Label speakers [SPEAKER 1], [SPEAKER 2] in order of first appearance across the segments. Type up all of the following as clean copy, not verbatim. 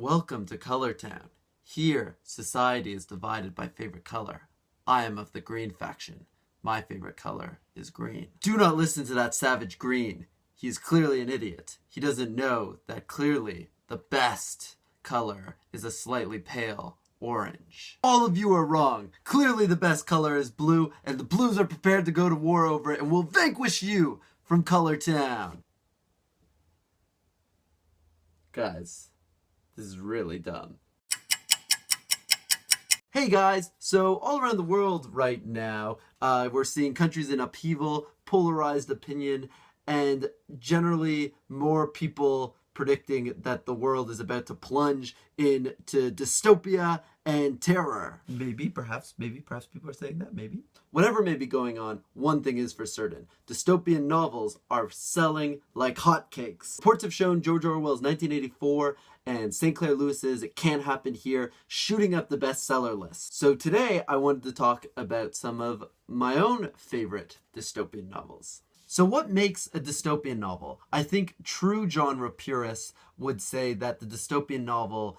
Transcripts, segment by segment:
[SPEAKER 1] Welcome to Color Town. Here, society is divided by favorite color. I am of the green faction. My favorite color is green. Do not listen to that savage green. He is clearly an idiot. He doesn't know that clearly the best color is a slightly pale orange. All of you are wrong. Clearly the best color is blue, and the blues are prepared to go to war over it and will vanquish you from Color Town. Guys, this is really dumb. Hey guys, so all around the world right now, we're seeing countries in upheaval, polarized opinion, and generally more people predicting that the world is about to plunge into dystopia and terror. Maybe, perhaps people are saying that, maybe. Whatever may be going on, one thing is for certain. Dystopian novels are selling like hotcakes. Reports have shown George Orwell's 1984 and St. Clair Lewis's It Can't Happen Here shooting up the bestseller list. So today I wanted to talk about some of my own favorite dystopian novels. So what makes a dystopian novel? I think true genre purists would say that the dystopian novel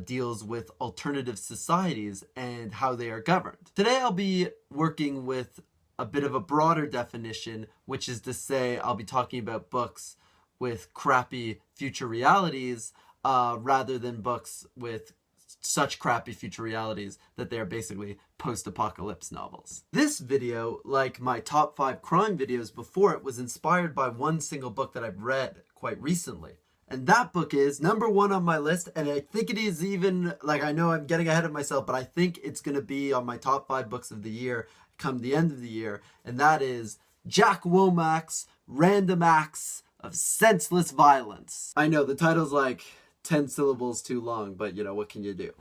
[SPEAKER 1] deals with alternative societies and how they are governed. Today I'll be working with a bit of a broader definition, which is to say I'll be talking about books with crappy future realities rather than books with such crappy future realities that they are basically post-apocalypse novels. This video, like my top 5 crime videos before it, was inspired by one single book that I've read quite recently. And that book is number 1 on my list, and I think it is even, like, I know I'm getting ahead of myself, but I think it's going to be on my top 5 books of the year come the end of the year, and that is Jack Womack's Random Acts of Senseless Violence. I know, the title's like 10 syllables too long, but you know, what can you do?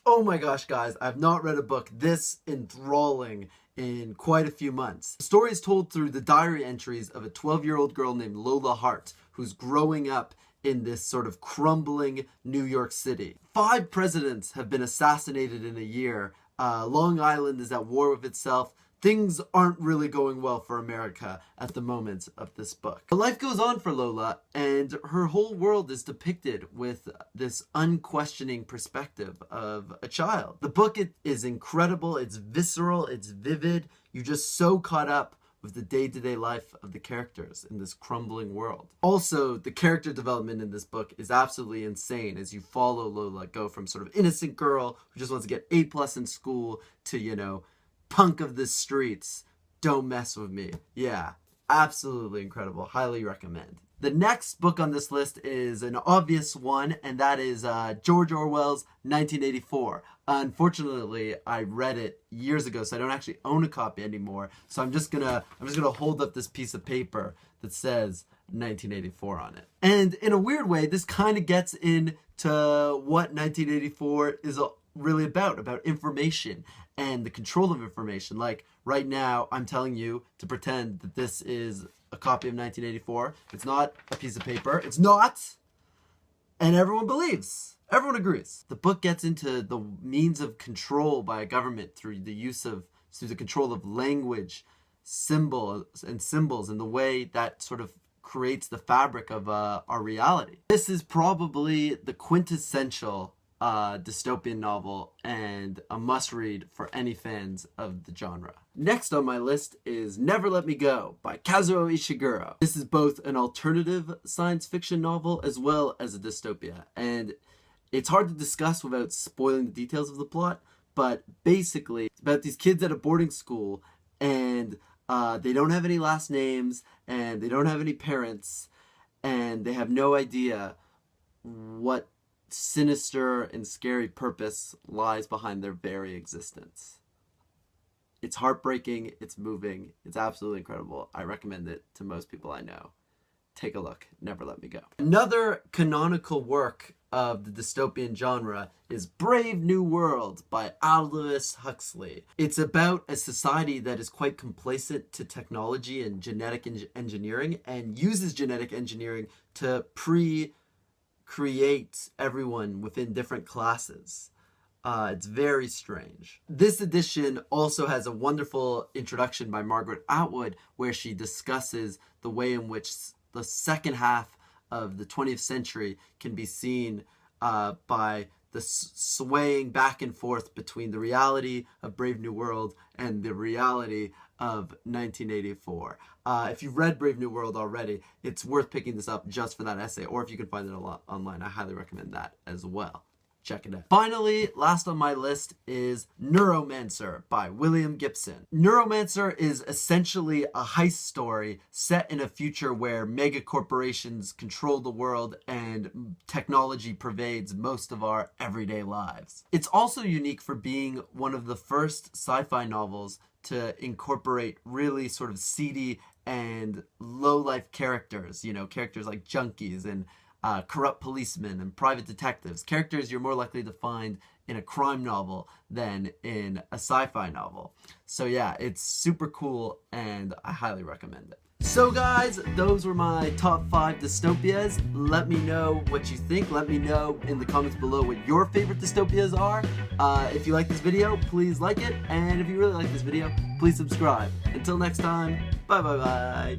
[SPEAKER 1] Oh my gosh, guys, I've not read a book this enthralling in quite a few months. The story is told through the diary entries of a 12-year-old girl named Lola Hart, who's growing up in this sort of crumbling New York City. 5 presidents have been assassinated in a year. Long Island is at war with itself. Things aren't really going well for America at the moment of this book. But life goes on for Lola, and her whole world is depicted with this unquestioning perspective of a child. The book is incredible, it's visceral, it's vivid. You're just so caught up with the day-to-day life of the characters in this crumbling world. Also, the character development in this book is absolutely insane as you follow Lola go from sort of innocent girl who just wants to get A+ in school to, you know, punk of the streets, don't mess with me. Yeah, absolutely incredible. Highly recommend. The next book on this list is an obvious one, and that is George Orwell's 1984. Unfortunately, I read it years ago, so I don't actually own a copy anymore. So I'm just gonna hold up this piece of paper that says 1984 on it. And in a weird way, this kind of gets into what 1984 is really about information and the control of information. Like right now, I'm telling you to pretend that this is a copy of 1984. It's not a piece of paper. It's not. And everyone believes. Everyone agrees. The book gets into the means of control by a government through the control of language, symbols, and the way that sort of creates the fabric of our reality. This is probably the quintessential dystopian novel and a must-read for any fans of the genre. Next on my list is Never Let Me Go by Kazuo Ishiguro. This is both an alternative science fiction novel as well as a dystopia, and it's hard to discuss without spoiling the details of the plot, but basically it's about these kids at a boarding school, and they don't have any last names, and they don't have any parents, and they have no idea what sinister and scary purpose lies behind their very existence. It's heartbreaking, it's moving, it's absolutely incredible. I recommend it to most people I know. Take a look, Never Let Me Go. Another canonical work of the dystopian genre is Brave New World by Aldous Huxley. It's about a society that is quite complacent to technology and genetic engineering, and uses genetic engineering to create everyone within different classes. It's very strange. This edition also has a wonderful introduction by Margaret Atwood, where she discusses the way in which the second half of the 20th century can be seen by the swaying back and forth between the reality of Brave New World and the reality of 1984. If you've read Brave New World already, it's worth picking this up just for that essay, or if you can find it a lot online, I highly recommend that as well. Check it out. Finally, last on my list is Neuromancer by William Gibson. Neuromancer is essentially a heist story set in a future where mega corporations control the world and technology pervades most of our everyday lives. It's also unique for being one of the first sci-fi novels to incorporate really sort of seedy and low-life characters, you know, characters like junkies and corrupt policemen and private detectives, characters you're more likely to find in a crime novel than in a sci-fi novel. So yeah, it's super cool and I highly recommend it. So guys, those were my top 5 dystopias. Let me know what you think. Let me know in the comments below what your favorite dystopias are. If you like this video, please like it. And if you really like this video, please subscribe. Until next time, bye bye bye.